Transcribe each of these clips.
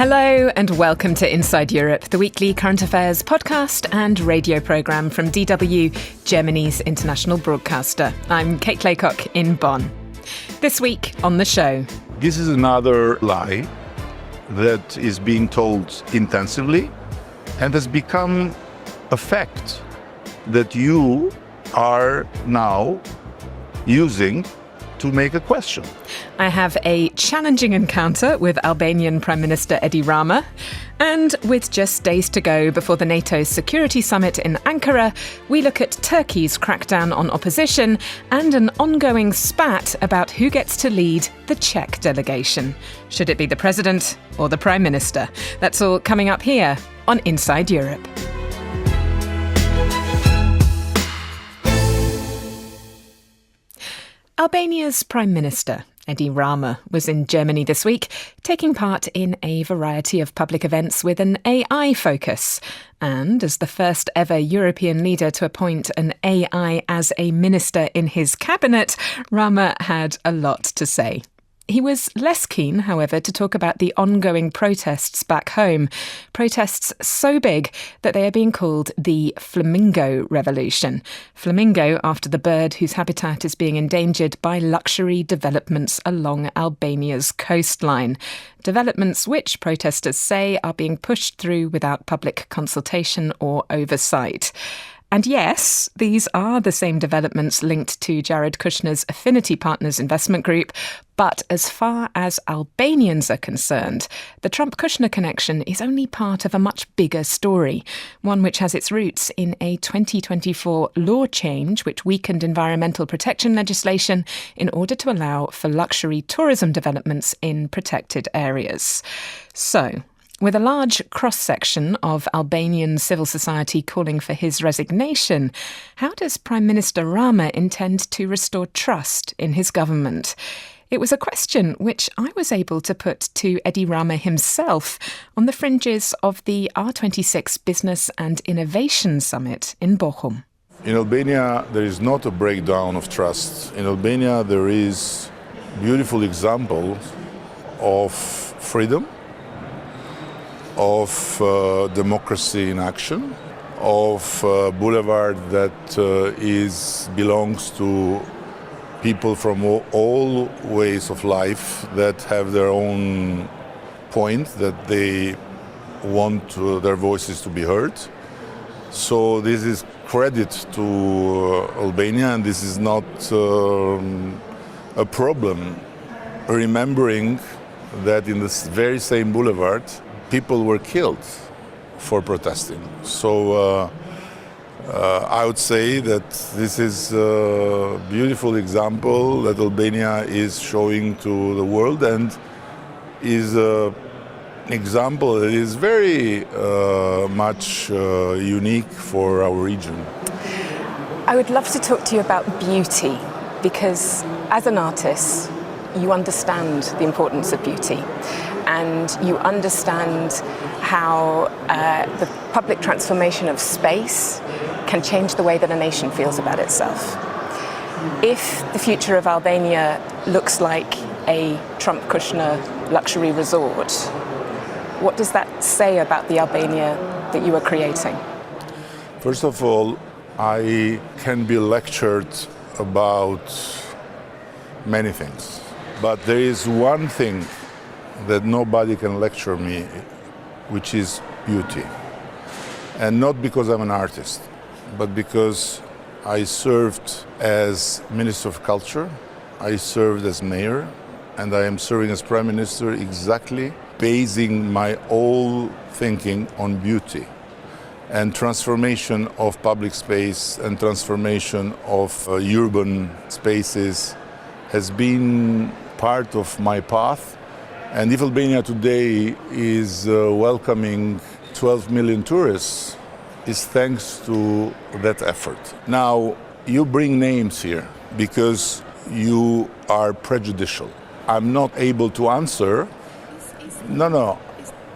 Hello and welcome to Inside Europe, the weekly current affairs podcast and radio programme from DW, Germany's international broadcaster. I'm Kate Laycock in Bonn. This week on the show. This is another lie that is being told intensively and has become a fact that you are now using to make a question. I have a challenging encounter with Albanian Prime Minister Edi Rama. And with just days to go before the NATO Security Summit in Ankara, we look at Turkey's crackdown on opposition and an ongoing spat about who gets to lead the Czech delegation. Should it be the President or the Prime Minister? That's all coming up here on Inside Europe. Albania's Prime Minister, Edi Rama, was in Germany this week, taking part in a variety of public events with an AI focus. And as the first ever European leader to appoint an AI as a minister in his cabinet, Rama had a lot to say. He was less keen, however, to talk about the ongoing protests back home. Protests so big that they are being called the Flamingo Revolution. Flamingo after the bird whose habitat is being endangered by luxury developments along Albania's coastline. Developments which, protesters say, are being pushed through without public consultation or oversight. And yes, these are the same developments linked to Jared Kushner's Affinity Partners investment group. But as far as Albanians are concerned, the Trump-Kushner connection is only part of a much bigger story, one which has its roots in a 2024 law change which weakened environmental protection legislation in order to allow for luxury tourism developments in protected areas. So, with a large cross-section of Albanian civil society calling for his resignation, how does Prime Minister Rama intend to restore trust in his government? It was a question which I was able to put to Edi Rama himself on the fringes of the R26 Business and Innovation Summit in Bochum. In Albania, there is not a breakdown of trust. In Albania, there is beautiful examples of freedom, of democracy in action, of a boulevard that belongs to people from all ways of life that have their own point, that they want their voices to be heard. So this is credit to Albania, and this is not a problem. Remembering that in this very same boulevard, people were killed for protesting. So I would say that this is a beautiful example that Albania is showing to the world, and is an example that is very much unique for our region. I would love to talk to you about beauty, because as an artist, you understand the importance of beauty. And you understand how the public transformation of space can change the way that a nation feels about itself. If the future of Albania looks like a Trump-Kushner luxury resort, what does that say about the Albania that you are creating? First of all, I can be lectured about many things. But there is one thing that nobody can lecture me, which is beauty. And not because I'm an artist, but because I served as Minister of Culture, I served as mayor, and I am serving as Prime Minister, exactly basing my whole thinking on beauty and transformation of public space and transformation of urban spaces has been part of my path. And if Albania today is welcoming 12 million tourists, is thanks to that effort. Now, you bring names here because you are prejudicial. I'm not able to answer. No,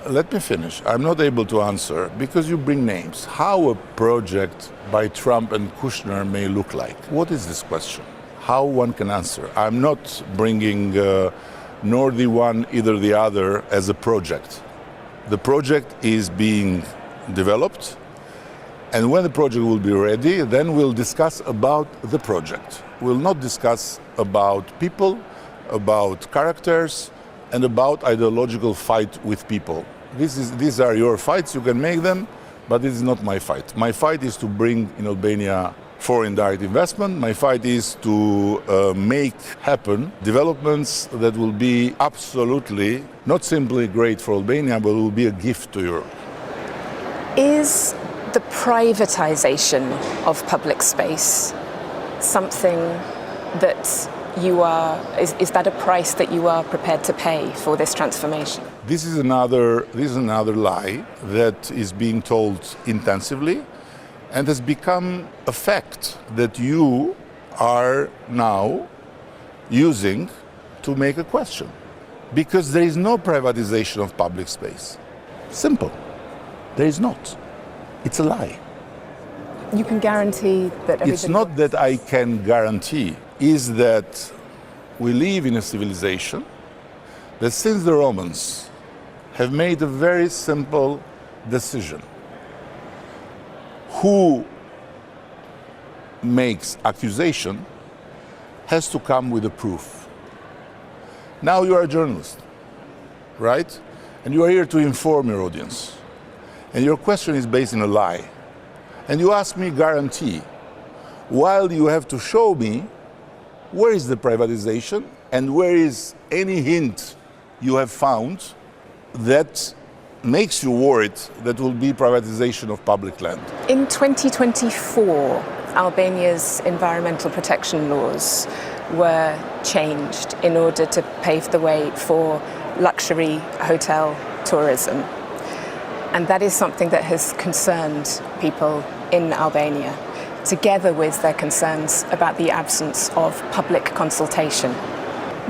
let me finish. I'm not able to answer because you bring names. How a project by Trump and Kushner may look like. What is this question? How one can answer? I'm not bringing nor the one, either the other, as a project. The project is being developed, and when the project will be ready, then we'll discuss about the project. We'll not discuss about people, about characters, and about ideological fight with people. These are your fights, you can make them, but this is not my fight. My fight is to bring in Albania foreign direct investment. My fight is to make happen developments that will be absolutely not simply great for Albania, but will be a gift to Europe. Is the privatization of public space something that is that a price that you are prepared to pay for this transformation? This is another lie that is being told intensively and has become a fact that you are now using to make a question. Because there is no privatization of public space. Simple. There is not. It's a lie. You can guarantee that everything... It's not that I can guarantee, is that we live in a civilization that since the Romans have made a very simple decision. Who makes accusation has to come with a proof. Now you are a journalist, right? And you are here to inform your audience. And your question is based on a lie. And you ask me guarantee, while you have to show me where is the privatization and where is any hint you have found that makes you worried that will be privatization of public land. In 2024, Albania's environmental protection laws were changed in order to pave the way for luxury hotel tourism. And that is something that has concerned people in Albania, together with their concerns about the absence of public consultation.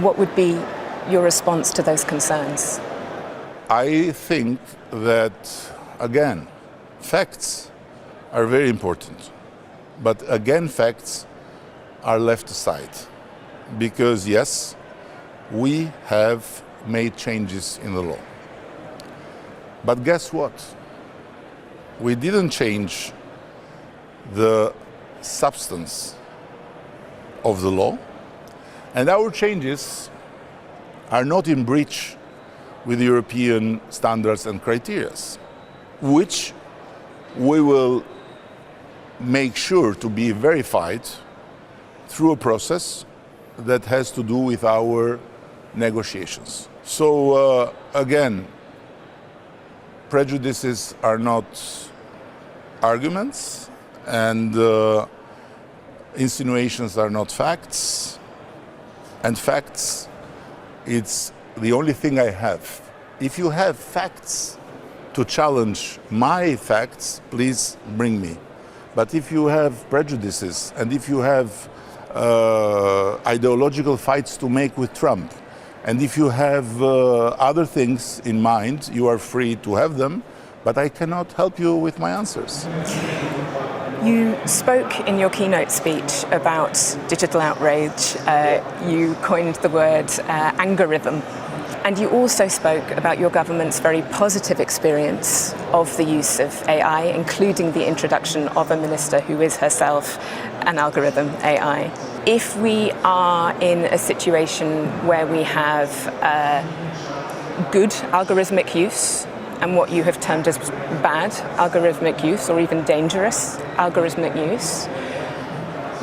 What would be your response to those concerns? I think that, again, facts are very important. But again, facts are left aside. Because yes, we have made changes in the law. But guess what? We didn't change the substance of the law, and our changes are not in breach with European standards and criteria, which we will make sure to be verified through a process that has to do with our negotiations. So again, prejudices are not arguments, and insinuations are not facts, and facts, it's the only thing I have. If you have facts to challenge my facts, please bring me. But if you have prejudices and if you have ideological fights to make with Trump, and if you have other things in mind, you are free to have them, but I cannot help you with my answers. You spoke in your keynote speech about digital outrage. You coined the word angerism. And you also spoke about your government's very positive experience of the use of AI, including the introduction of a minister who is herself an algorithm AI. If we are in a situation where we have good algorithmic use and what you have termed as bad algorithmic use, or even dangerous algorithmic use,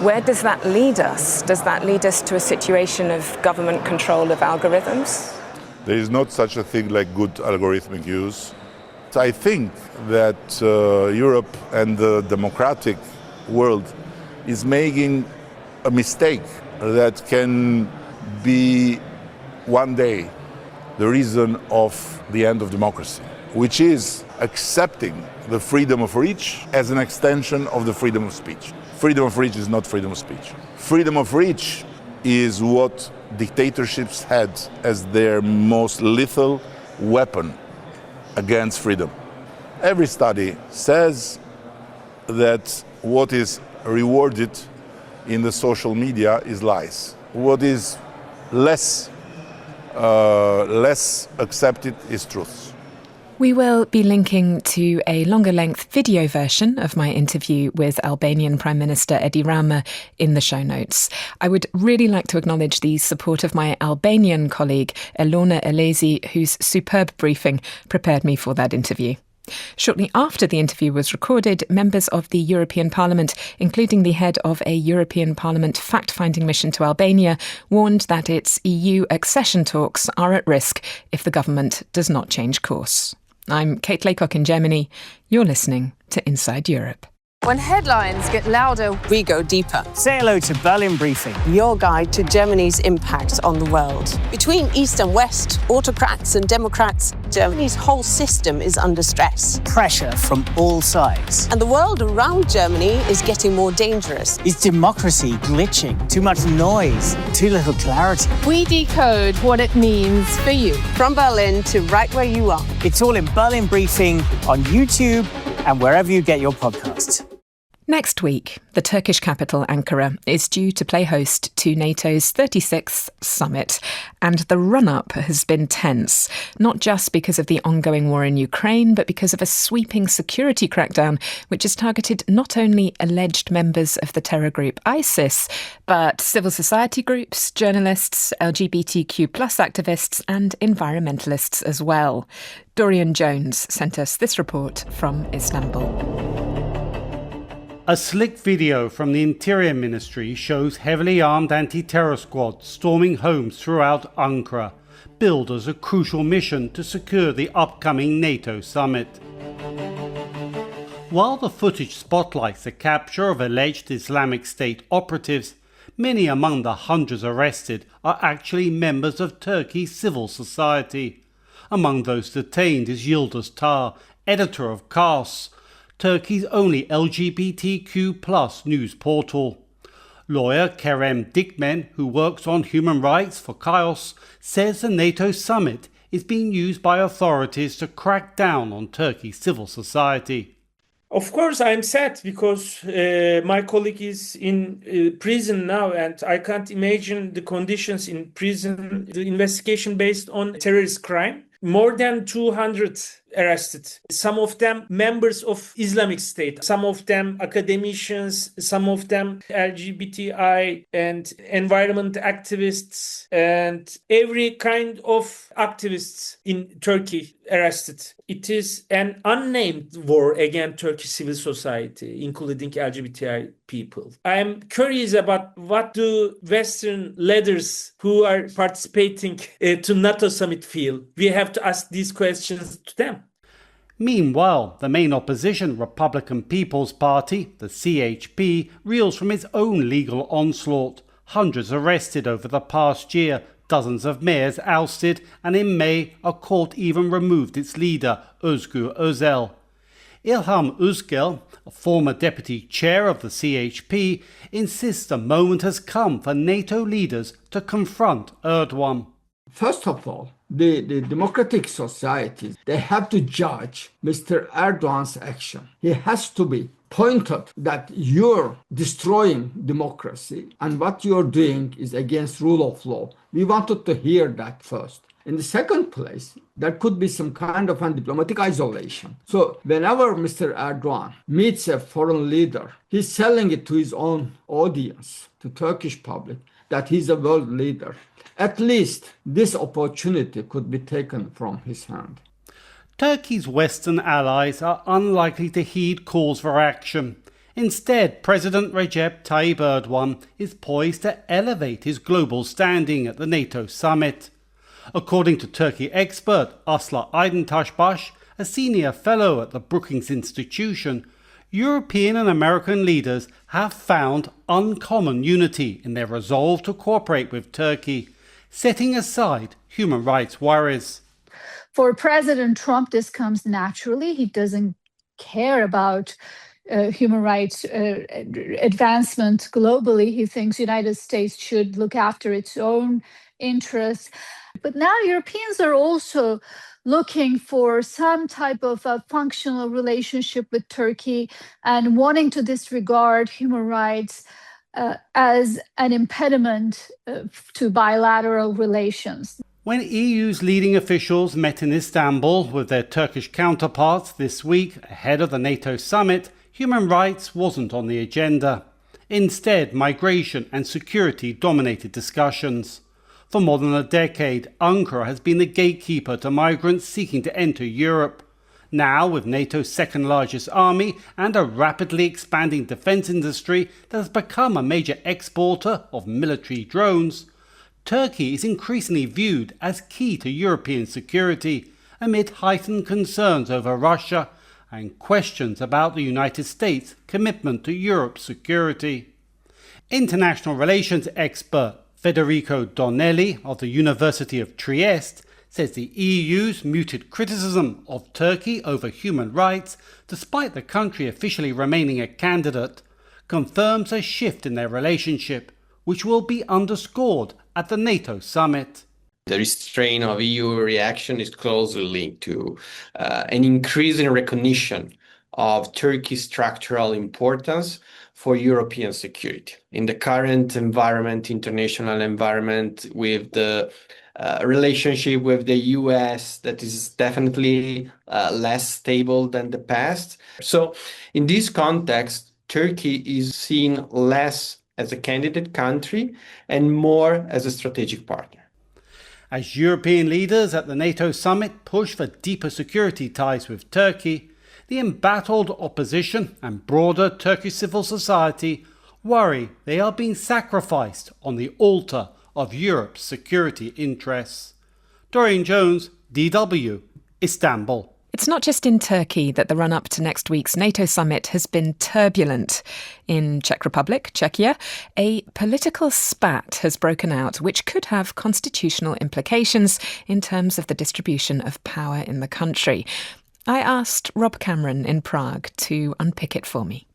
where does that lead us? Does that lead us to a situation of government control of algorithms? There is not such a thing like good algorithmic use. I think that Europe and the democratic world is making a mistake that can be one day the reason of the end of democracy, which is accepting the freedom of speech as an extension of the freedom of speech. Freedom of speech is not freedom of speech. Freedom of speech is what dictatorships had as their most lethal weapon against freedom. Every study says that what is rewarded in the social media is lies. What is less accepted is truth. We will be linking to a longer-length video version of my interview with Albanian Prime Minister Edi Rama in the show notes. I would really like to acknowledge the support of my Albanian colleague, Elona Elezi, whose superb briefing prepared me for that interview. Shortly after the interview was recorded, members of the European Parliament, including the head of a European Parliament fact-finding mission to Albania, warned that its EU accession talks are at risk if the government does not change course. I'm Kate Laycock in Germany. You're listening to Inside Europe. When headlines get louder, we go deeper. Say hello to Berlin Briefing, Your guide to Germany's impact on the world. Between East and West, autocrats and democrats, Germany's whole system is under stress. pressure from all sides. And the world around Germany is getting more dangerous. Is democracy glitching? Too much noise? Too little clarity? We decode what it means for you. From Berlin to right where you are. It's all in Berlin Briefing on YouTube and wherever you get your podcasts. Next week, the Turkish capital, Ankara, is due to play host to NATO's 36th summit. And the run-up has been tense, not just because of the ongoing war in Ukraine, but because of a sweeping security crackdown, which has targeted not only alleged members of the terror group ISIS, but civil society groups, journalists, LGBTQ+ activists, and environmentalists as well. Dorian Jones sent us this report from Istanbul. A slick video from the Interior Ministry shows heavily armed anti-terror squads storming homes throughout Ankara, billed as a crucial mission to secure the upcoming NATO summit. While the footage spotlights the capture of alleged Islamic State operatives, many among the hundreds arrested are actually members of Turkey's civil society. Among those detained is Yildiz Tar, editor of Kars, Turkey's only LGBTQ+ news portal. Lawyer Kerem Dikmen, who works on human rights for Kars, says the NATO summit is being used by authorities to crack down on Turkey's civil society. Of course, I'm sad because my colleague is in prison now, and I can't imagine the conditions in prison, the investigation based on terrorist crime. More than 200 arrested. Some of them members of Islamic State, some of them academicians, some of them LGBTI and environment activists, and every kind of activists in Turkey arrested. It is an unnamed war against Turkish civil society, including LGBTI people. I am curious about what do Western leaders who are participating to NATO summit feel. We have to ask these questions to them. Meanwhile, the main opposition Republican People's Party, the CHP, reels from its own legal onslaught. Hundreds arrested over the past year, dozens of mayors ousted, and in May, a court even removed its leader, Özgür Özel. İlham Özgel, a former deputy chair of the CHP, insists the moment has come for NATO leaders to confront Erdogan. First of all, the democratic societies, they have to judge Mr. Erdogan's action. He has to be pointed that you're destroying democracy and what you're doing is against rule of law. We wanted to hear that first. In the second place, there could be some kind of diplomatic isolation. So whenever Mr. Erdogan meets a foreign leader, he's selling it to his own audience, to Turkish public, that he's a world leader. At least this opportunity could be taken from his hand. Turkey's Western allies are unlikely to heed calls for action. Instead, President Recep Tayyip Erdogan is poised to elevate his global standing at the NATO summit. According to Turkey expert Aslı Aydıntaşbaş, a senior fellow at the Brookings Institution, European and American leaders have found uncommon unity in their resolve to cooperate with Turkey, setting aside human rights worries. For President Trump, this comes naturally. He doesn't care about human rights advancement globally. He thinks the United States should look after its own interests. But now Europeans are also looking for some type of a functional relationship with Turkey and wanting to disregard human rights as an impediment to bilateral relations. When EU's leading officials met in Istanbul with their Turkish counterparts this week ahead of the NATO summit, human rights wasn't on the agenda. Instead, migration and security dominated discussions. For more than a decade, Ankara has been the gatekeeper to migrants seeking to enter Europe. Now, with NATO's second largest army and a rapidly expanding defence industry that has become a major exporter of military drones, Turkey is increasingly viewed as key to European security amid heightened concerns over Russia and questions about the United States' commitment to Europe's security. International relations expert Federico Donnelly of the University of Trieste says the EU's muted criticism of Turkey over human rights, despite the country officially remaining a candidate, confirms a shift in their relationship, which will be underscored at the NATO summit. The restraint of EU reaction is closely linked to an increase in recognition of Turkey's structural importance for European security. In the current environment, international environment, with the relationship with the US that is definitely less stable than the past. So in this context, Turkey is seen less as a candidate country and more as a strategic partner. As European leaders at the NATO summit push for deeper security ties with Turkey, the embattled opposition and broader Turkish civil society worry they are being sacrificed on the altar of Europe's security interests. Dorian Jones, DW, Istanbul. It's not just in Turkey that the run-up to next week's NATO summit has been turbulent. In Czech Republic, Czechia, a political spat has broken out which could have constitutional implications in terms of the distribution of power in the country. I asked Rob Cameron in Prague to unpick it for me.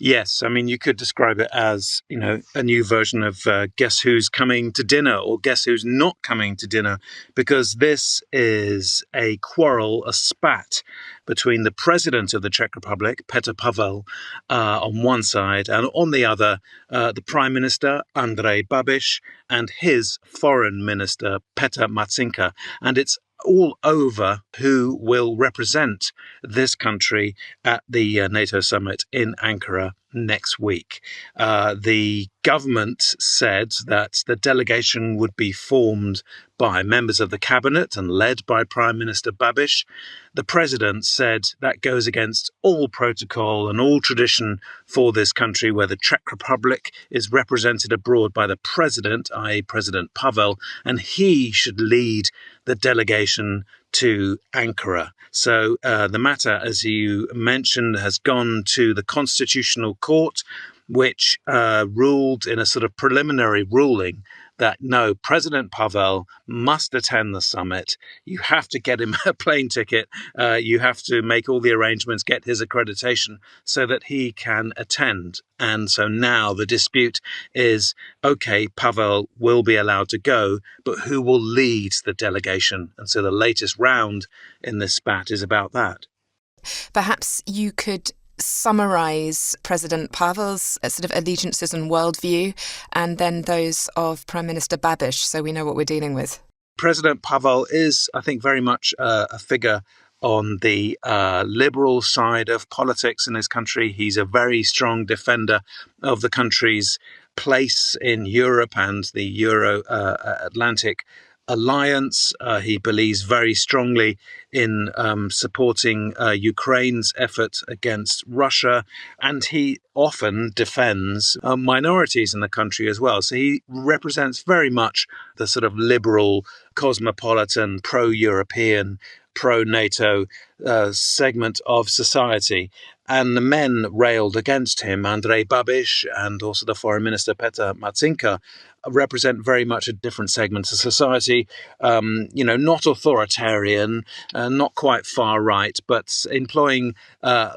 Yes, I mean, you could describe it as, a new version of Guess Who's Coming to Dinner or Guess Who's Not Coming to Dinner, because this is a quarrel, a spat between the president of the Czech Republic, Petr Pavel, on one side, and on the other, the Prime Minister, Andrej Babiš, and his foreign minister, Petr Matsinka. And it's all over who will represent this country at the NATO summit in Ankara next week. The government said that the delegation would be formed by members of the cabinet and led by Prime Minister Babiš. The president said that goes against all protocol and all tradition for this country, where the Czech Republic is represented abroad by the president, i.e. President Pavel, and he should lead the delegation to Ankara. So the matter, as you mentioned, has gone to the Constitutional Court, which ruled in a sort of preliminary ruling that no, President Pavel must attend the summit. You have to get him a plane ticket. You have to make all the arrangements, get his accreditation so that he can attend. And so now the dispute is, OK, Pavel will be allowed to go, but who will lead the delegation? And so the latest round in this spat is about that. Perhaps you could summarise President Pavel's sort of allegiances and worldview, and then those of Prime Minister Babiš, so we know what we're dealing with. President Pavel is, I think, very much a figure on the liberal side of politics in his country. He's a very strong defender of the country's place in Europe and the Euro-Atlantic alliance. He believes very strongly in supporting Ukraine's effort against Russia, and he often defends minorities in the country as well. So he represents very much the sort of liberal, cosmopolitan, pro-European, pro-NATO segment of society. And the men railed against him, Andrej Babiš and also the Foreign Minister Petr Matsinka, represent very much a different segment of society, not authoritarian, not quite far right, but employing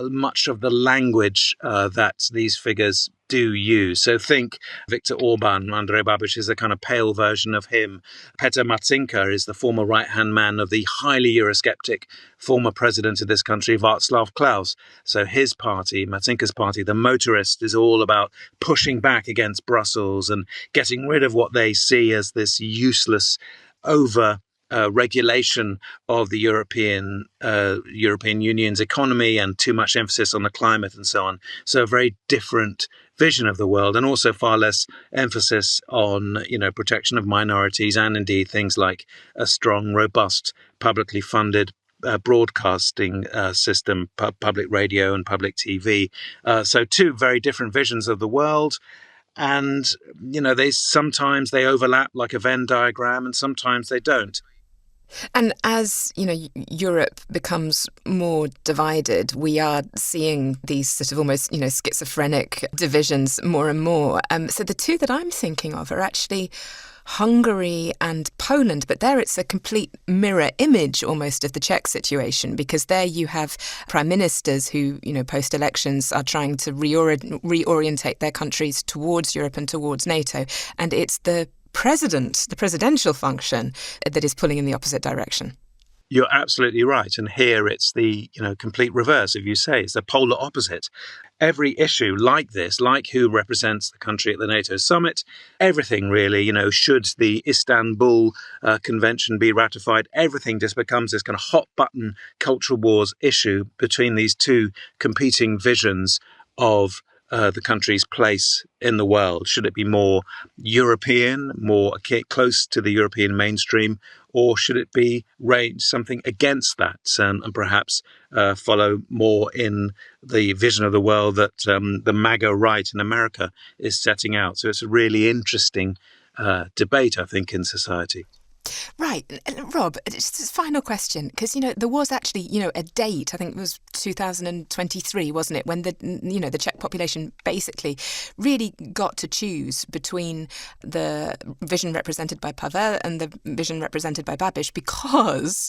much of the language that these figures do use. So think Viktor Orban. Andrej Babiš is a kind of pale version of him. Petr Matsinka is the former right-hand man of the highly Eurosceptic former president of this country, Václav Klaus. So his party, Matsinka's party, the Motorist, is all about pushing back against Brussels and getting rid of what they see as this useless over regulation of the European Union's economy and too much emphasis on the climate and so on. So a very different vision of the world, and also far less emphasis on protection of minorities, and indeed things like a strong, robust, publicly funded broadcasting system, public radio and public TV. So two very different visions of the world. And, they sometimes overlap like a Venn diagram, and sometimes they don't. And as, Europe becomes more divided, we are seeing these sort of almost, schizophrenic divisions more and more. So the two that I'm thinking of are actually Hungary and Poland, but there it's a complete mirror image almost of the Czech situation, because there you have prime ministers who, post-elections are trying to reorientate their countries towards Europe and towards NATO. And it's the presidential function that is pulling in the opposite direction. You're absolutely right. And here it's the complete reverse, if you say. It's the polar opposite. Every issue like this, like who represents the country at the NATO summit, everything really, should the Istanbul Convention be ratified, everything just becomes this kind of hot button cultural wars issue between these two competing visions of the country's place in the world. Should it be more European, more close to the European mainstream, or should it be range something against that and perhaps follow more in the vision of the world that the MAGA right in America is setting out? So it's a really interesting debate, I think, in society. Right. Rob, just a final question, because, there was actually, a date, I think it was 2023, wasn't it, when the Czech population basically really got to choose between the vision represented by Pavel and the vision represented by Babiš, because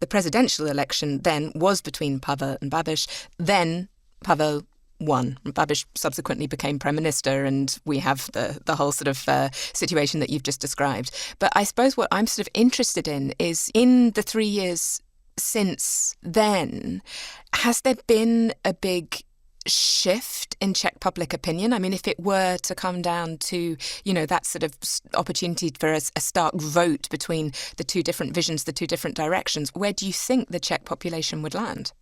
the presidential election then was between Pavel and Babiš. Then Pavel won. Babiš subsequently became prime minister, and we have the whole sort of situation that you've just described. But I suppose what I'm sort of interested in is, in the 3 years since then, has there been a big shift in Czech public opinion? I mean, if it were to come down to, that sort of opportunity for a stark vote between the two different visions, the two different directions, where do you think the Czech population would land?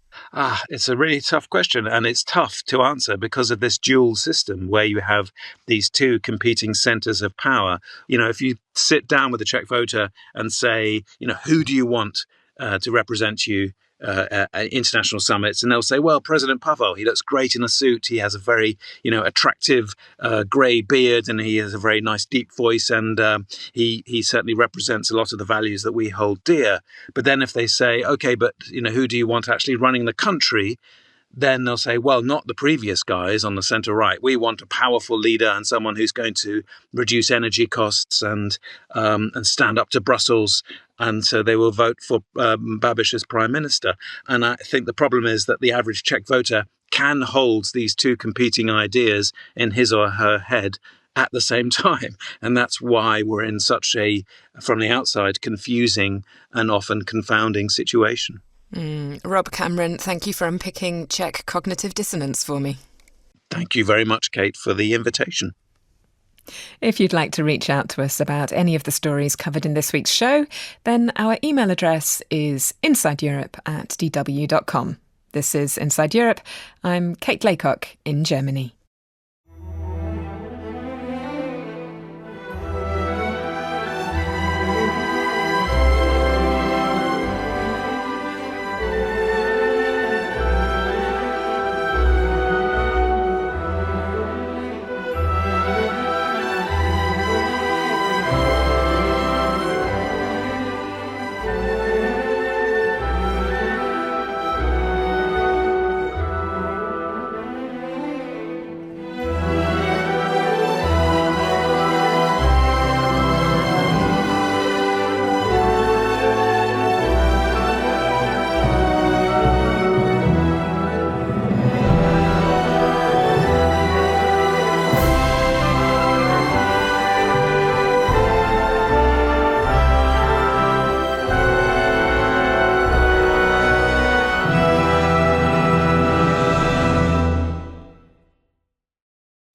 It's a really tough question, and it's tough to answer because of this dual system where you have these two competing centers of power. If you sit down with a Czech voter and say, who do you want to represent you at international summits, and they'll say, well, President Pavel, he looks great in a suit, he has a very attractive grey beard, and he has a very nice deep voice, and he certainly represents a lot of the values that we hold dear. But then if they say, okay, but who do you want actually running the country, then they'll say, well, not the previous guys on the centre right. We want a powerful leader and someone who's going to reduce energy costs and stand up to Brussels. And so they will vote for Babiš as prime minister. And I think the problem is that the average Czech voter can hold these two competing ideas in his or her head at the same time. And that's why we're in such a, from the outside, confusing and often confounding situation. Rob Cameron, thank you for unpicking Czech cognitive dissonance for me. Thank you very much, Kate, for the invitation. If you'd like to reach out to us about any of the stories covered in this week's show, then our email address is insideeurope@dw.com. This is Inside Europe. I'm Kate Laycock in Germany.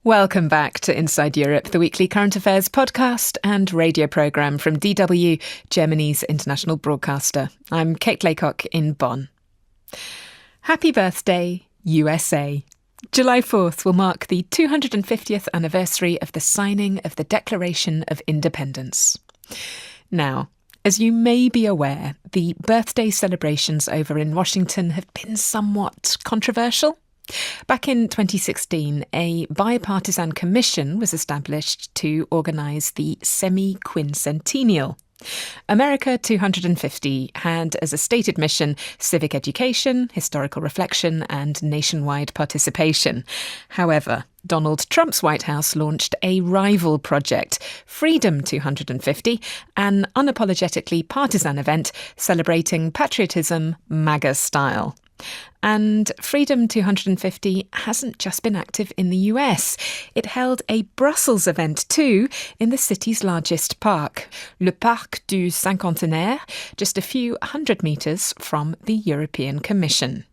Welcome back to Inside Europe, the weekly current affairs podcast and radio programme from DW, Germany's international broadcaster. I'm Kate Laycock in Bonn. Happy birthday, USA. July 4th will mark the 250th anniversary of the signing of the Declaration of Independence. Now, as you may be aware, the birthday celebrations over in Washington have been somewhat controversial. Back in 2016, a bipartisan commission was established to organise the semi-quincentennial. America 250 had as a stated mission civic education, historical reflection and nationwide participation. However, Donald Trump's White House launched a rival project, Freedom 250, an unapologetically partisan event celebrating patriotism MAGA style. And Freedom 250 hasn't just been active in the US. It held a Brussels event too in the city's largest park, Le Parc du Cinquantenaire, just a few hundred metres from the European Commission.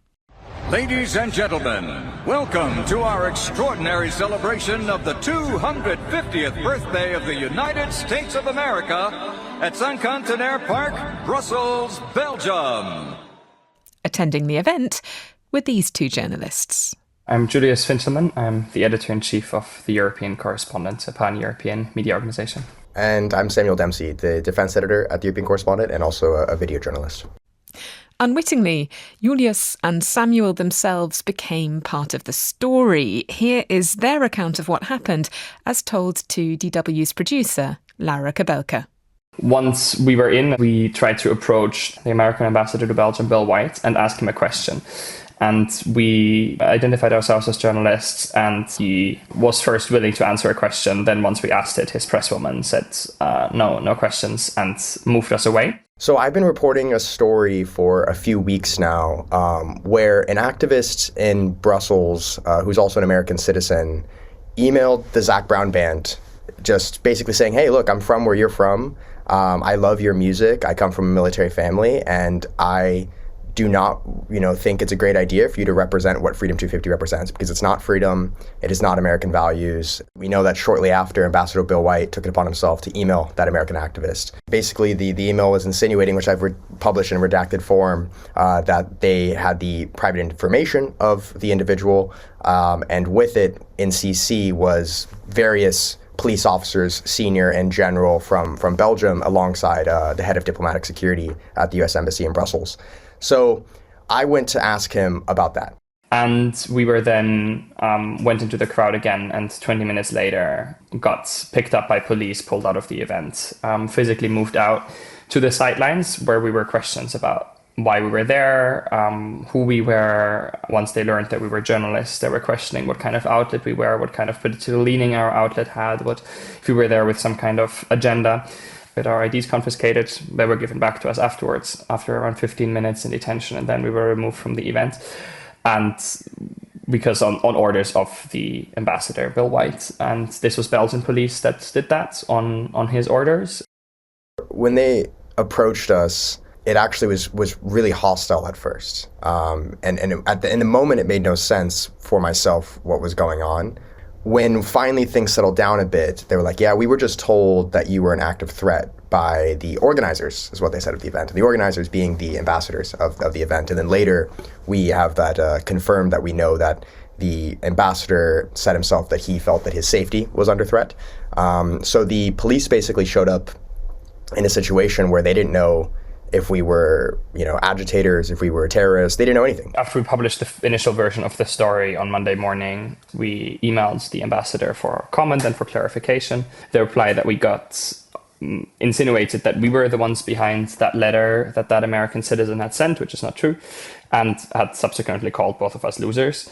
Ladies and gentlemen, welcome to our extraordinary celebration of the 250th birthday of the United States of America at Cinquantenaire Park, Brussels, Belgium. Attending the event were these two journalists. I'm Julius Fintelman. I'm the editor-in-chief of the European Correspondents, a pan-European media organization. And I'm Samuel Dempsey, the defense editor at the European Correspondent and also a video journalist. Unwittingly, Julius and Samuel themselves became part of the story. Here is their account of what happened, as told to DW's producer, Laura Kabelka. Once we were in, we tried to approach the American ambassador to Belgium, Bill White, and ask him a question. And we identified ourselves as journalists, and he was first willing to answer a question. Then once we asked it, his presswoman said, no questions, and moved us away. So I've been reporting a story for a few weeks now where an activist in Brussels, who's also an American citizen, emailed the Zac Brown Band, just basically saying, hey, look, I'm from where you're from. I love your music. I come from a military family, and I do not, think it's a great idea for you to represent what Freedom 250 represents, because it's not freedom. It is not American values. We know that shortly after, Ambassador Bill White took it upon himself to email that American activist. Basically, the email was insinuating, which I've published in a redacted form, that they had the private information of the individual, and with it in CC was various police officers, senior and general from Belgium, alongside the head of diplomatic security at the U.S. Embassy in Brussels. So I went to ask him about that. And we were then went into the crowd again, and 20 minutes later got picked up by police, pulled out of the event, physically moved out to the sidelines where we were questions about why we were there, who we were. Once they learned that we were journalists, they were questioning what kind of outlet we were, what kind of political leaning our outlet had, what if we were there with some kind of agenda. With our IDs confiscated, they were given back to us afterwards, after around 15 minutes in detention, and then we were removed from the event. And because on orders of the ambassador, Bill White, and this was Belgian police that did that on his orders. When they approached us, it actually was really hostile at first. And in the moment, it made no sense for myself what was going on. When finally things settled down a bit, they were like, yeah, we were just told that you were an active threat by the organizers, is what they said of the event. The organizers being the ambassadors of the event. And then later, we have that confirmed that we know that the ambassador said himself that he felt that his safety was under threat. So the police basically showed up in a situation where they didn't know if we were, agitators, if we were terrorists. They didn't know anything. After we published the initial version of the story on Monday morning, we emailed the ambassador for comment and for clarification. The reply that we got insinuated that we were the ones behind that letter that American citizen had sent, which is not true, and had subsequently called both of us losers.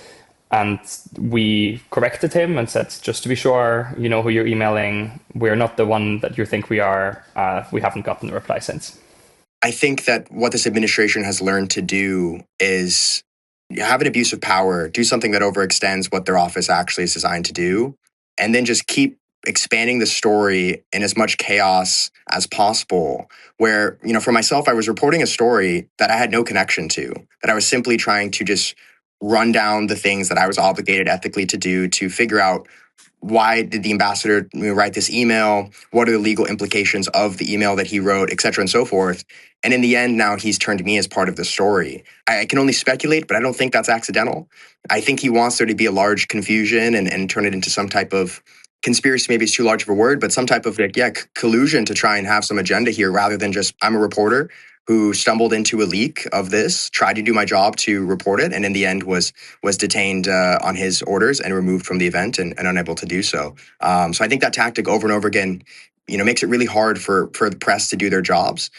And we corrected him and said, just to be sure, you know who you're emailing. We're not the one that you think we are. We haven't gotten a reply since. I think that what this administration has learned to do is have an abuse of power, do something that overextends what their office actually is designed to do, and then just keep expanding the story in as much chaos as possible. Where, for myself, I was reporting a story that I had no connection to, that I was simply trying to just run down the things that I was obligated ethically to do to figure out why did the ambassador write this email? What are the legal implications of the email that he wrote, et cetera, and so forth? And in the end, now he's turned to me as part of the story. I can only speculate, but I don't think that's accidental. I think he wants there to be a large confusion and turn it into some type of conspiracy. Maybe it's too large of a word, but some type of collusion to try and have some agenda here rather than just, I'm a reporter who stumbled into a leak of this, tried to do my job to report it, and in the end was detained on his orders and removed from the event and unable to do so. So I think that tactic over and over again, makes it really hard for the press to do their jobs,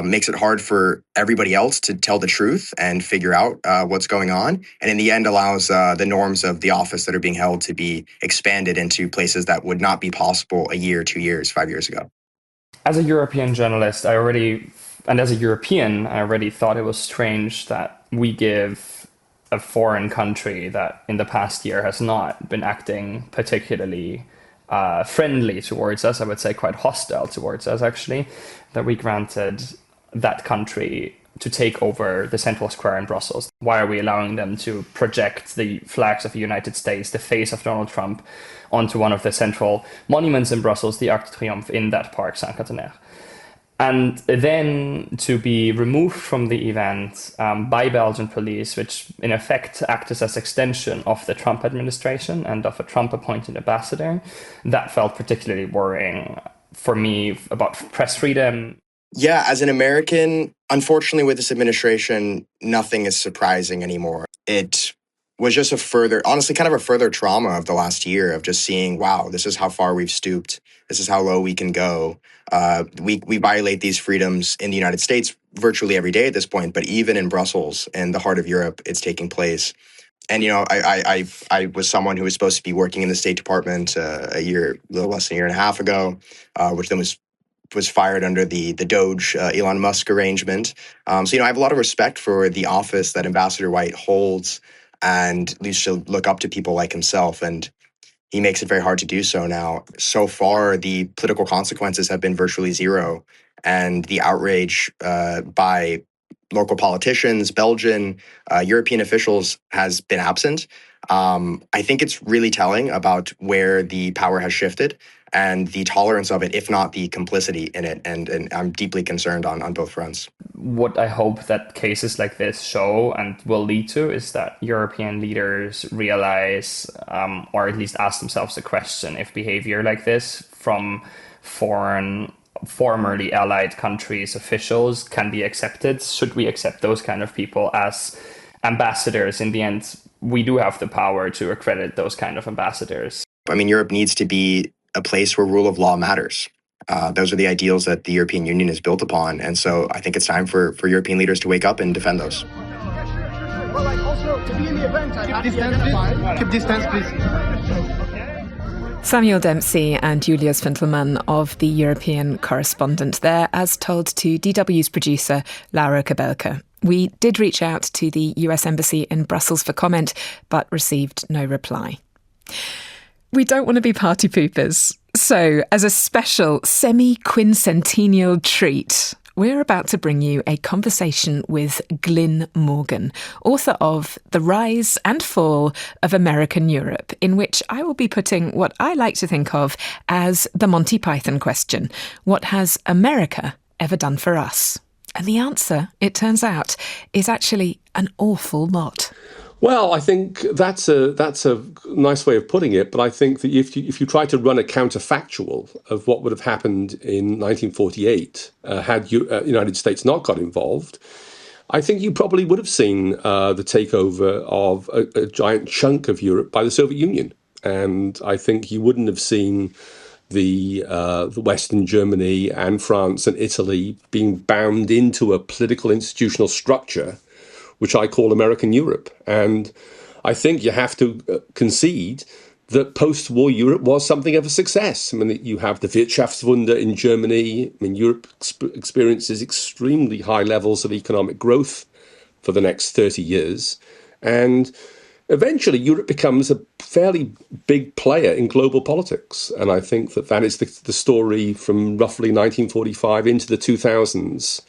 makes it hard for everybody else to tell the truth and figure out what's going on, and in the end allows the norms of the office that are being held to be expanded into places that would not be possible a year, 2 years, 5 years ago. As a European journalist, and as a European, I already thought it was strange that we give a foreign country that in the past year has not been acting particularly friendly towards us, I would say quite hostile towards us actually, that we granted that country to take over the central square in Brussels. Why are we allowing them to project the flags of the United States, the face of Donald Trump, onto one of the central monuments in Brussels, the Arc de Triomphe, in that park, Saint-Cantenaire? And then to be removed from the event by Belgian police, which in effect acted as extension of the Trump administration and of a Trump-appointed ambassador, that felt particularly worrying for me about press freedom. Yeah, as an American, unfortunately with this administration, nothing is surprising anymore. It was just a further trauma of the last year of just seeing, wow, this is how far we've stooped. This is how low we can go. We violate these freedoms in the United States virtually every day at this point, but even in Brussels, in the heart of Europe, it's taking place. And, I was someone who was supposed to be working in the State Department a little less than a year and a half ago, which then was fired under the Doge Elon Musk arrangement. So, I have a lot of respect for the office that Ambassador White holds, and at least should look up to people like himself. And he makes it very hard to do so now. So far, the political consequences have been virtually zero, and the outrage by local politicians, Belgian, European officials has been absent. I think it's really telling about where the power has shifted and the tolerance of it, if not the complicity in it. And I'm deeply concerned on both fronts. What I hope that cases like this show and will lead to is that European leaders realize, or at least ask themselves the question, if behavior like this from formerly allied countries' officials can be accepted. Should we accept those kind of people as ambassadors? In the end, we do have the power to accredit those kind of ambassadors. I mean, Europe needs to be a place where rule of law matters. Those are the ideals that the European Union is built upon. And so I think it's time for European leaders to wake up and defend those. Keep distance, please. Samuel Dempsey and Julius Fintelmann of the European Correspondent there, as told to DW's producer Laura Kabelka. We did reach out to the US Embassy in Brussels for comment, but received no reply. We don't want to be party poopers. So, as a special semi-quincentennial treat, we're about to bring you a conversation with Glyn Morgan, author of The Rise and Fall of American Europe, in which I will be putting what I like to think of as the Monty Python question. What has America ever done for us? And the answer, it turns out, is actually an awful lot. Well, I think that's a nice way of putting it. But I think that if you try to run a counterfactual of what would have happened in 1948 had the United States not got involved, I think you probably would have seen the takeover of a giant chunk of Europe by the Soviet Union. And I think you wouldn't have seen the Western Germany and France and Italy being bound into a political institutional structure which I call American Europe. And I think you have to concede that post-war Europe was something of a success. I mean, you have the Wirtschaftswunder in Germany. I mean, Europe experiences extremely high levels of economic growth for the next 30 years. And eventually, Europe becomes a fairly big player in global politics. And I think that is the story from roughly 1945 into the 2000s.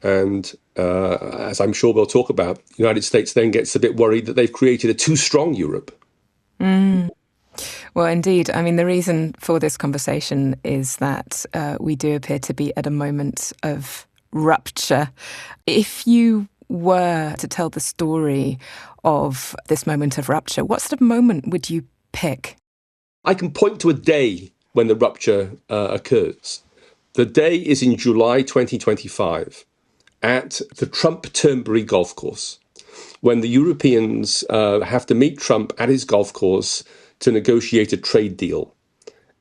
And as I'm sure we'll talk about, the United States then gets a bit worried that they've created a too strong Europe. Well, indeed. I mean, the reason for this conversation is that we do appear to be at a moment of rupture. If you were to tell the story of this moment of rupture, what sort of moment would you pick? I can point to a day when the rupture occurs. The day is in July 2025 at the Trump-Turnberry golf course, when the Europeans have to meet Trump at his golf course to negotiate a trade deal.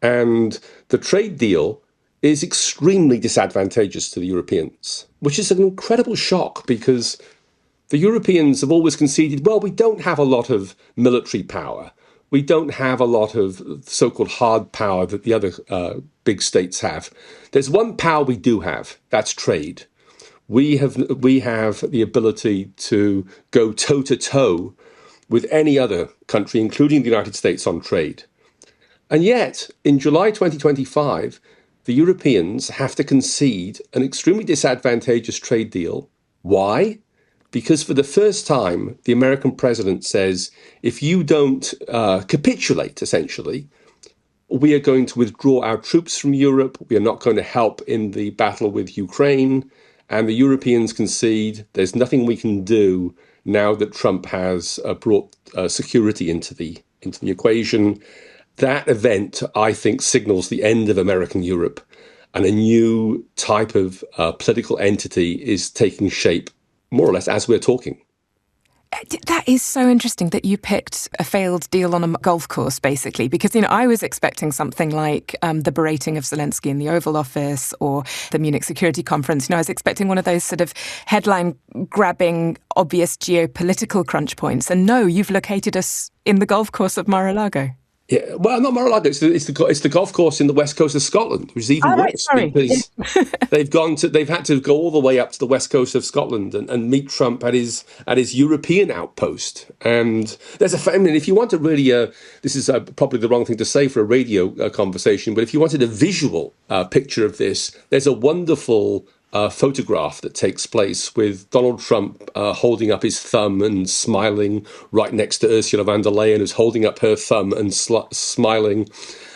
And the trade deal is extremely disadvantageous to the Europeans, which is an incredible shock because the Europeans have always conceded, well, we don't have a lot of military power. We don't have a lot of so-called hard power that the other big states have. There's one power we do have, that's trade. We have the ability to go toe-to-toe with any other country, including the United States, on trade. And yet, in July 2025, the Europeans have to concede an extremely disadvantageous trade deal. Why? Because for the first time, the American president says, if you don't capitulate, essentially, we are going to withdraw our troops from Europe. We are not going to help in the battle with Ukraine. And the Europeans concede there's nothing we can do now that Trump has brought security into the equation. That event, I think, signals the end of American Europe, and a new type of political entity is taking shape, more or less, as we're talking. That is so interesting that you picked a failed deal on a golf course, basically, because, I was expecting something like the berating of Zelensky in the Oval Office or the Munich Security Conference. I was expecting one of those sort of headline-grabbing, obvious geopolitical crunch points. And no, you've located us in the golf course of Mar-a-Lago. Yeah, well, not Mar-a-Lago. It's the golf course in the west coast of Scotland, which is even worse because they've had to go all the way up to the west coast of Scotland and meet Trump at his European outpost. And there's if you want to really, this is probably the wrong thing to say for a radio conversation, but if you wanted a visual picture of this, there's a wonderful photograph that takes place with Donald Trump holding up his thumb and smiling right next to Ursula von der Leyen, who's holding up her thumb and smiling.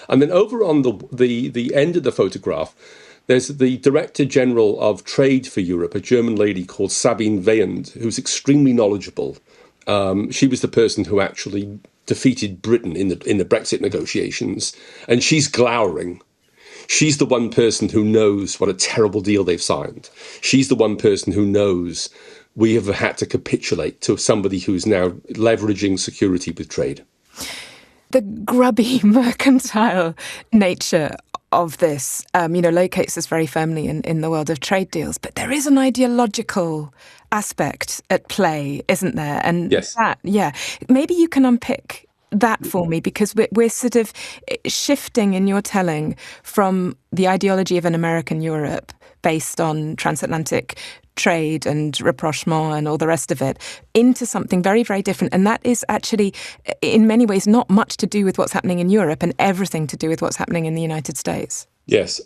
And then over on the end of the photograph, there's the Director General of Trade for Europe, a German lady called Sabine Weyand, who's extremely knowledgeable. She was the person who actually defeated Britain in the Brexit negotiations, and she's glowering. She's the one person who knows what a terrible deal they've signed. She's the one person who knows we have had to capitulate to somebody who's now leveraging security with trade. The grubby, mercantile nature of this, locates us very firmly in the world of trade deals. But there is an ideological aspect at play, isn't there? And yes. Maybe you can unpick that for me, because we're sort of shifting in your telling from the ideology of an American Europe based on transatlantic trade and rapprochement and all the rest of it into something very, very different. And that is actually, in many ways, not much to do with what's happening in Europe and everything to do with what's happening in the United States. Yes.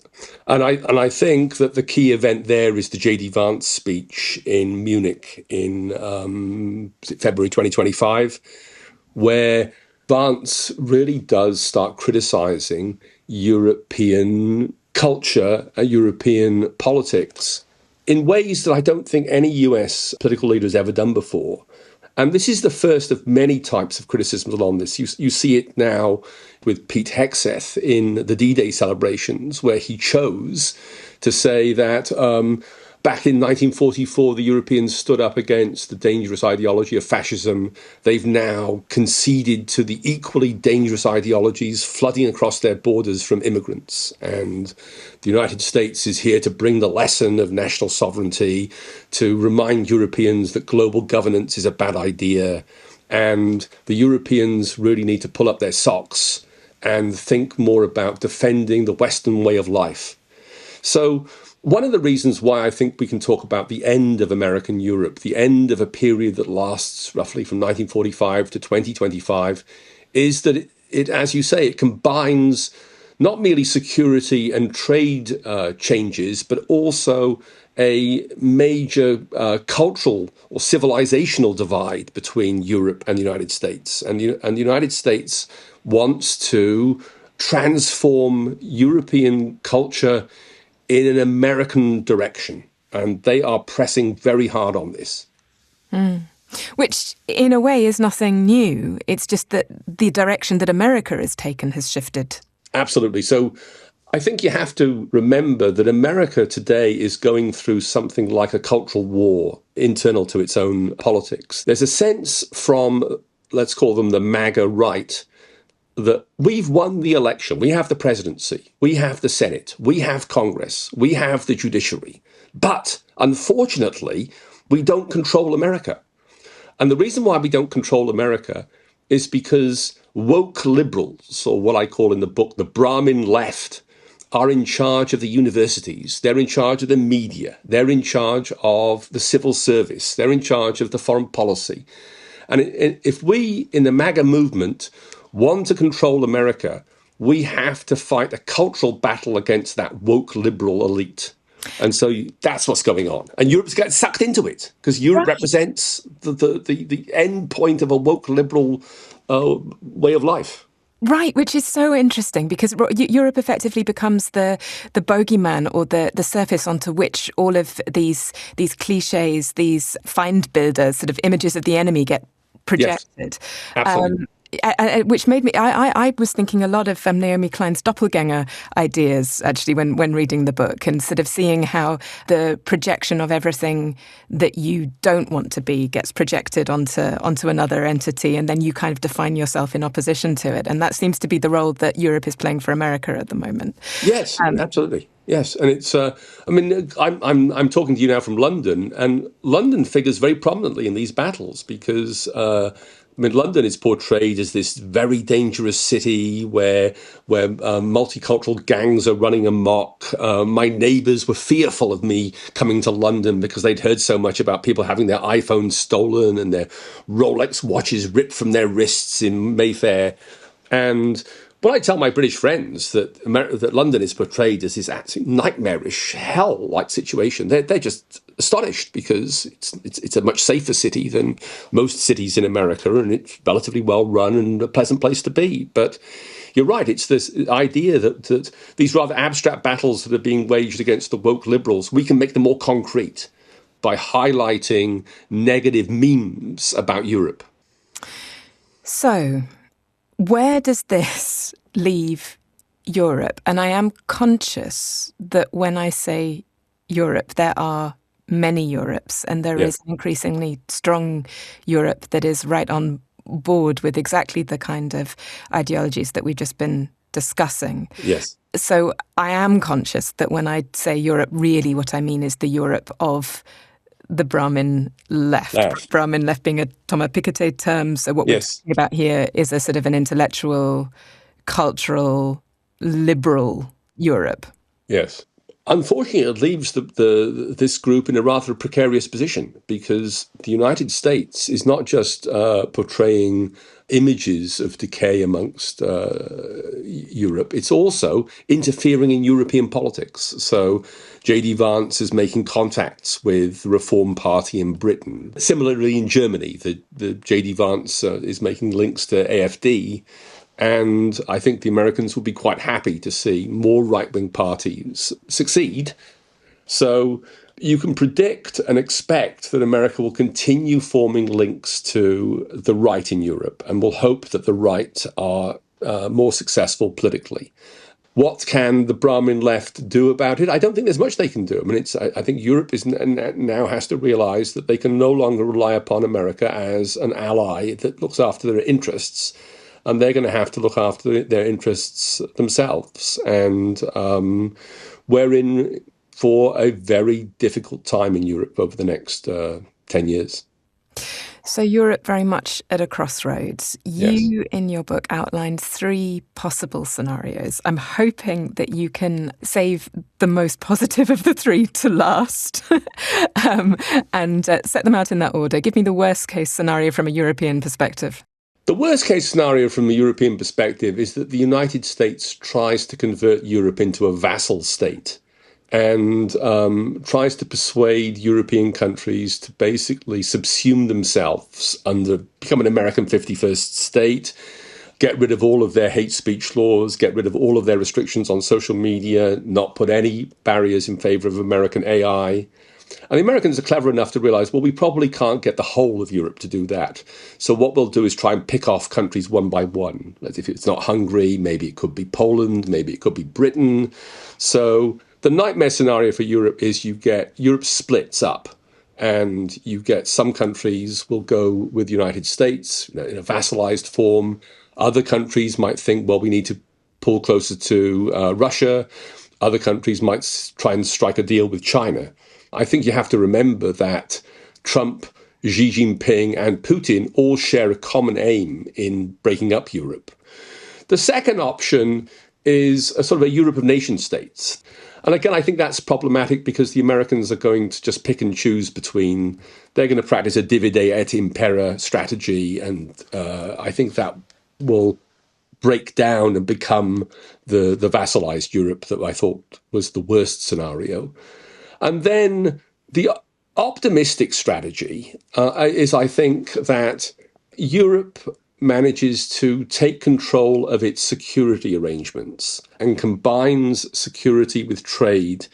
And I think that the key event there is the J.D. Vance speech in Munich in February 2025, where Vance really does start criticizing European culture and European politics in ways that I don't think any US political leader has ever done before. And this is the first of many types of criticisms along this. You see it now with Pete Hegseth in the D-Day celebrations, where he chose to say that back in 1944, the Europeans stood up against the dangerous ideology of fascism. They've now conceded to the equally dangerous ideologies flooding across their borders from immigrants. And the United States is here to bring the lesson of national sovereignty, to remind Europeans that global governance is a bad idea. And the Europeans really need to pull up their socks and think more about defending the Western way of life. So one of the reasons why I think we can talk about the end of American Europe, the end of a period that lasts roughly from 1945 to 2025, is that it, as you say, it combines not merely security and trade changes, but also a major cultural or civilizational divide between Europe and the United States. And the United States wants to transform European culture in an American direction. And they are pressing very hard on this. Which, in a way, is nothing new. It's just that the direction that America has taken has shifted. Absolutely. So I think you have to remember that America today is going through something like a cultural war internal to its own politics. There's a sense from, let's call them the MAGA right, that we've won the election. We have the presidency. We have the Senate. We have Congress. We have the judiciary. But unfortunately, we don't control America. And the reason why we don't control America is because woke liberals, or what I call in the book the Brahmin left, are in charge of the universities. They're in charge of the media. They're in charge of the civil service. They're in charge of the foreign policy. And if we in the MAGA movement want to control America, we have to fight a cultural battle against that woke liberal elite. And so that's what's going on. And Europe's got sucked into it because Europe represents the end point of a woke liberal way of life. Right, which is so interesting because Europe effectively becomes the bogeyman or the surface onto which all of these cliches, these Feindbilder, sort of images of the enemy get projected. Yes, absolutely. Which made me, I was thinking a lot of Naomi Klein's doppelganger ideas, actually, when reading the book, and sort of seeing how the projection of everything that you don't want to be gets projected onto another entity, and then you kind of define yourself in opposition to it. And that seems to be the role that Europe is playing for America at the moment. Yes, absolutely. Yes, and it's. I mean, I'm talking to you now from London, and London figures very prominently in these battles because. London is portrayed as this very dangerous city where multicultural gangs are running amok. My neighbours were fearful of me coming to London because they'd heard so much about people having their iPhones stolen and their Rolex watches ripped from their wrists in Mayfair. And when I tell my British friends that London is portrayed as this absolute nightmarish hell-like situation, they're just astonished because it's a much safer city than most cities in America, and it's relatively well run and a pleasant place to be. But you're right, it's this idea that these rather abstract battles that are being waged against the woke liberals, we can make them more concrete by highlighting negative memes about Europe. So, where does this leave Europe? And I am conscious that when I say Europe, there are many Europes, and there is an increasingly strong Europe that is right on board with exactly the kind of ideologies that we've just been discussing. Yes. So I am conscious that when I say Europe, really what I mean is the Europe of the Brahmin left. Brahmin left being a Thomas Piketty term. So what we're talking about here is a sort of an intellectual, cultural, liberal Europe. Yes. Unfortunately, it leaves this group in a rather precarious position because the United States is not just portraying images of decay amongst Europe, it's also interfering in European politics. So J.D. Vance is making contacts with the Reform Party in Britain. Similarly, in Germany, the J.D. Vance is making links to AfD. And I think the Americans will be quite happy to see more right-wing parties succeed. So you can predict and expect that America will continue forming links to the right in Europe and will hope that the right are more successful politically. What can the Brahmin left do about it? I don't think there's much they can do. I mean, I think Europe now has to realize that they can no longer rely upon America as an ally that looks after their interests. And they're going to have to look after their interests themselves. And we're in for a very difficult time in Europe over the next 10 years. So Europe very much at a crossroads. You, in your book, outlined 3 possible scenarios. I'm hoping that you can save the most positive of the 3 to last and set them out in that order. Give me the worst case scenario from a European perspective. The worst case scenario from a European perspective is that the United States tries to convert Europe into a vassal state and tries to persuade European countries to basically subsume themselves become an American 51st state, get rid of all of their hate speech laws, get rid of all of their restrictions on social media, not put any barriers in favor of American AI. And the Americans are clever enough to realize, well, we probably can't get the whole of Europe to do that. So what we'll do is try and pick off countries one by one. If it's not Hungary, maybe it could be Poland, maybe it could be Britain. So the nightmare scenario for Europe is Europe splits up, and you get some countries will go with the United States in a vassalized form. Other countries might think, well, we need to pull closer to Russia. Other countries might try and strike a deal with China. I think you have to remember that Trump, Xi Jinping, and Putin all share a common aim in breaking up Europe. The second option is a sort of a Europe of nation states. And again, I think that's problematic because the Americans are going to just pick and choose between, they're going to practice a divide et impera strategy. And I think that will break down and become the vassalized Europe that I thought was the worst scenario. And then the optimistic strategy is, I think, that Europe manages to take control of its security arrangements and combines security with trade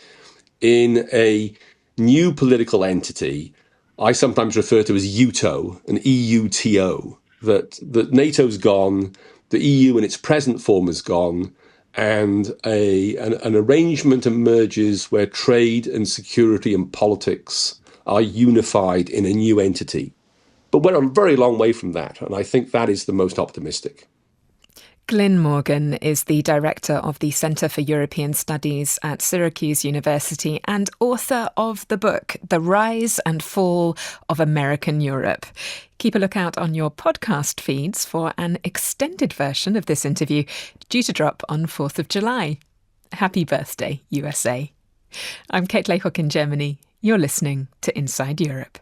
in a new political entity I sometimes refer to as UTO, an EUTO, that NATO's gone, the EU in its present form is gone, and an arrangement emerges where trade and security and politics are unified in a new entity. But we're a very long way from that, and I think that is the most optimistic. Glyn Morgan is the director of the Centre for European Studies at Syracuse University and author of the book, The Rise and Fall of American Europe. Keep a lookout on your podcast feeds for an extended version of this interview due to drop on 4th of July. Happy birthday, USA. I'm Kate Layhook in Germany. You're listening to Inside Europe.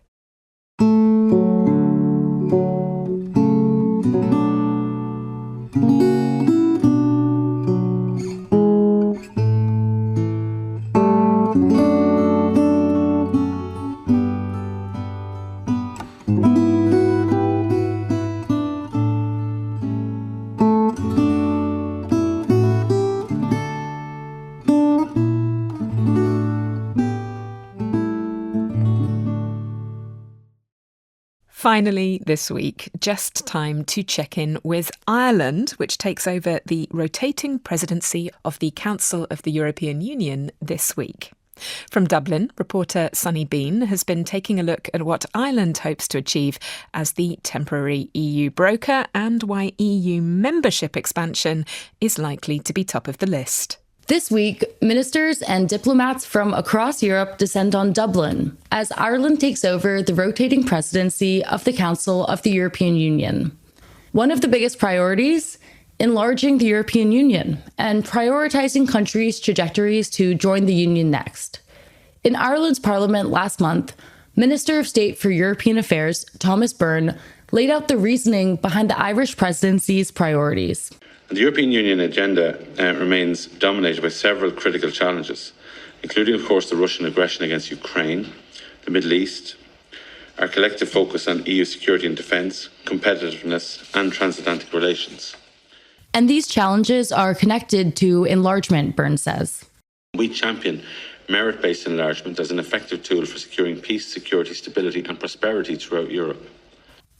Finally, this week, just time to check in with Ireland, which takes over the rotating presidency of the Council of the European Union this week. From Dublin, reporter Sunny Bean has been taking a look at what Ireland hopes to achieve as the temporary EU broker and why EU membership expansion is likely to be top of the list. This week, ministers and diplomats from across Europe descend on Dublin as Ireland takes over the rotating presidency of the Council of the European Union. One of the biggest priorities, enlarging the European Union and prioritising countries' trajectories to join the Union next. In Ireland's Parliament last month, Minister of State for European Affairs Thomas Byrne laid out the reasoning behind the Irish presidency's priorities. The European Union agenda remains dominated by several critical challenges, including, of course, the Russian aggression against Ukraine, the Middle East, our collective focus on EU security and defence, competitiveness and transatlantic relations. And these challenges are connected to enlargement, Byrne says. We champion merit-based enlargement as an effective tool for securing peace, security, stability and prosperity throughout Europe.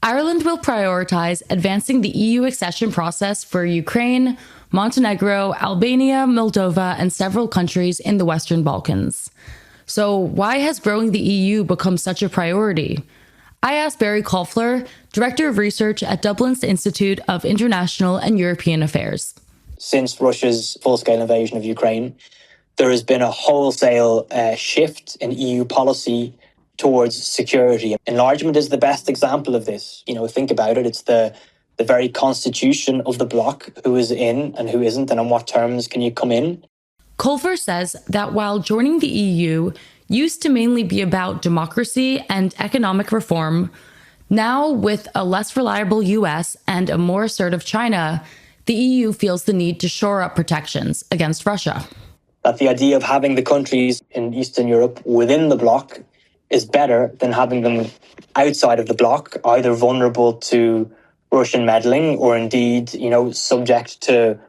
Ireland will prioritise advancing the EU accession process for Ukraine, Montenegro, Albania, Moldova, and several countries in the Western Balkans. So why has growing the EU become such a priority? I asked Barry Kolfler, Director of Research at Dublin's Institute of International and European Affairs. Since Russia's full-scale invasion of Ukraine, there has been a wholesale shift in EU policy towards security. Enlargement is the best example of this. Think about it. It's the very constitution of the bloc, who is in and who isn't, and on what terms can you come in. Kolfler says that while joining the EU used to mainly be about democracy and economic reform, Now, with a less reliable US and a more assertive China, the EU feels the need to shore up protections against Russia. That the idea of having the countries in Eastern Europe within the bloc is better than having them outside of the bloc, either vulnerable to Russian meddling or indeed, subject to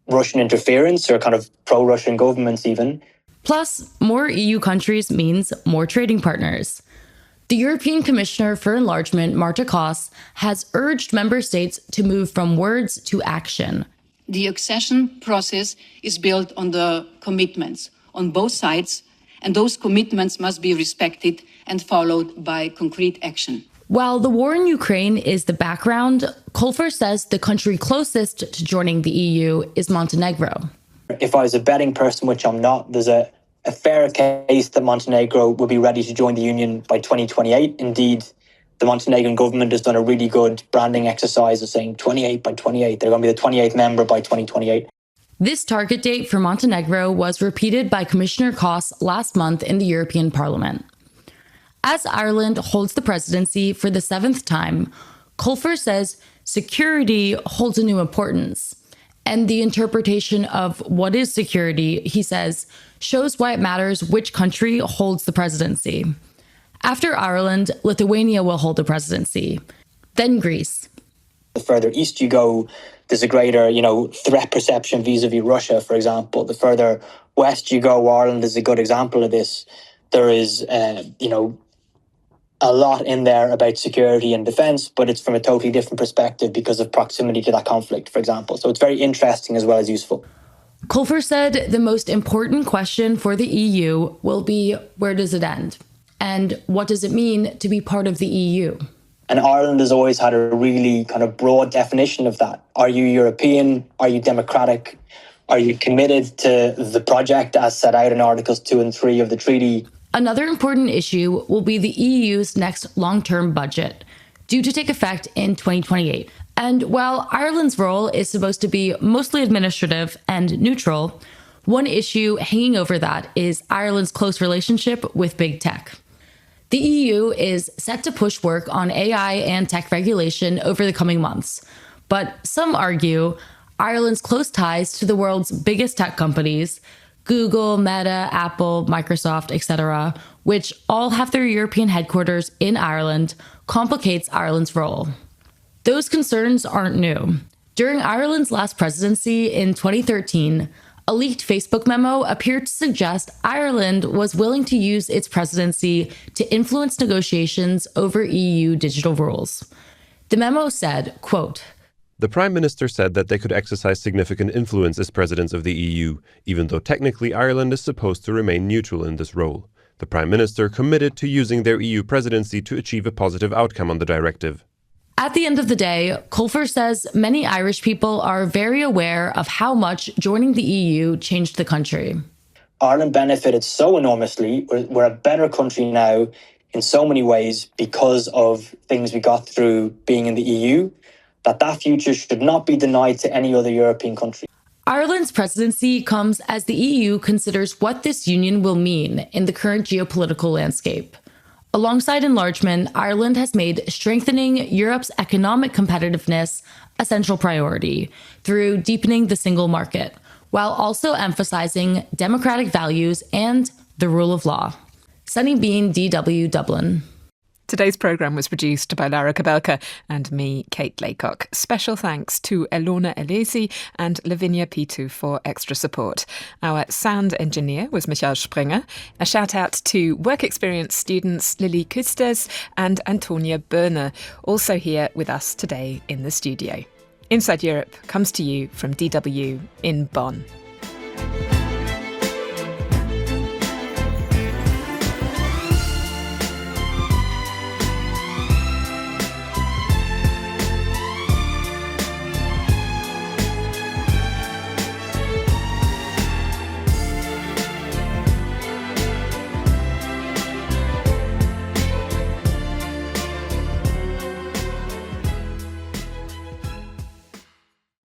Russian interference or kind of pro-Russian governments even. Plus, more EU countries means more trading partners. The European Commissioner for Enlargement, Marta Koss, has urged member states to move from words to action. The accession process is built on the commitments on both sides, and those commitments must be respected and followed by concrete action. While the war in Ukraine is the background, Kolfer says the country closest to joining the EU is Montenegro. If I was a betting person, which I'm not, there's a fair case that Montenegro will be ready to join the Union by 2028. Indeed, the Montenegrin government has done a really good branding exercise of saying 28 by 28. They're going to be the 28th member by 2028. This target date for Montenegro was repeated by Commissioner Koss last month in the European Parliament. As Ireland holds the presidency for the 7th time, Kolfer says security holds a new importance. And the interpretation of what is security, he says, shows why it matters which country holds the presidency. After Ireland, Lithuania will hold the presidency, then Greece. The further east you go, there's a greater, threat perception vis-a-vis Russia, for example. The further west you go, Ireland is a good example of this. There is, a lot in there about security and defence, but it's from a totally different perspective because of proximity to that conflict, for example. So it's very interesting as well as useful. Kolfer said the most important question for the EU will be, where does it end? And what does it mean to be part of the EU? And Ireland has always had a really kind of broad definition of that. Are you European? Are you democratic? Are you committed to the project as set out in Articles 2 and 3 of the treaty? Another important issue will be the EU's next long-term budget, due to take effect in 2028. And while Ireland's role is supposed to be mostly administrative and neutral, one issue hanging over that is Ireland's close relationship with big tech. The EU is set to push work on AI and tech regulation over the coming months, but some argue Ireland's close ties to the world's biggest tech companies, Google, Meta, Apple, Microsoft, etc., which all have their European headquarters in Ireland, complicates Ireland's role. Those concerns aren't new. During Ireland's last presidency in 2013, a leaked Facebook memo appeared to suggest Ireland was willing to use its presidency to influence negotiations over EU digital rules. The memo said, quote, "The Prime Minister said that they could exercise significant influence as presidents of the EU, even though technically Ireland is supposed to remain neutral in this role. The Prime Minister committed to using their EU presidency to achieve a positive outcome on the directive." At the end of the day, Kolfer says many Irish people are very aware of how much joining the EU changed the country. Ireland benefited so enormously. We're a better country now in so many ways because of things we got through being in the EU, that future should not be denied to any other European country. Ireland's presidency comes as the EU considers what this union will mean in the current geopolitical landscape. Alongside enlargement, Ireland has made strengthening Europe's economic competitiveness a central priority through deepening the single market, while also emphasizing democratic values and the rule of law. Sunny Bean, DW, Dublin. Today's programme was produced by Lara Kabelka and me, Kate Laycock. Special thanks to Elona Elesi and Lavinia Pitu for extra support. Our sound engineer was Michael Springer. A shout out to work experience students Lily Kustes and Antonia Berner, also here with us today in the studio. Inside Europe comes to you from DW in Bonn.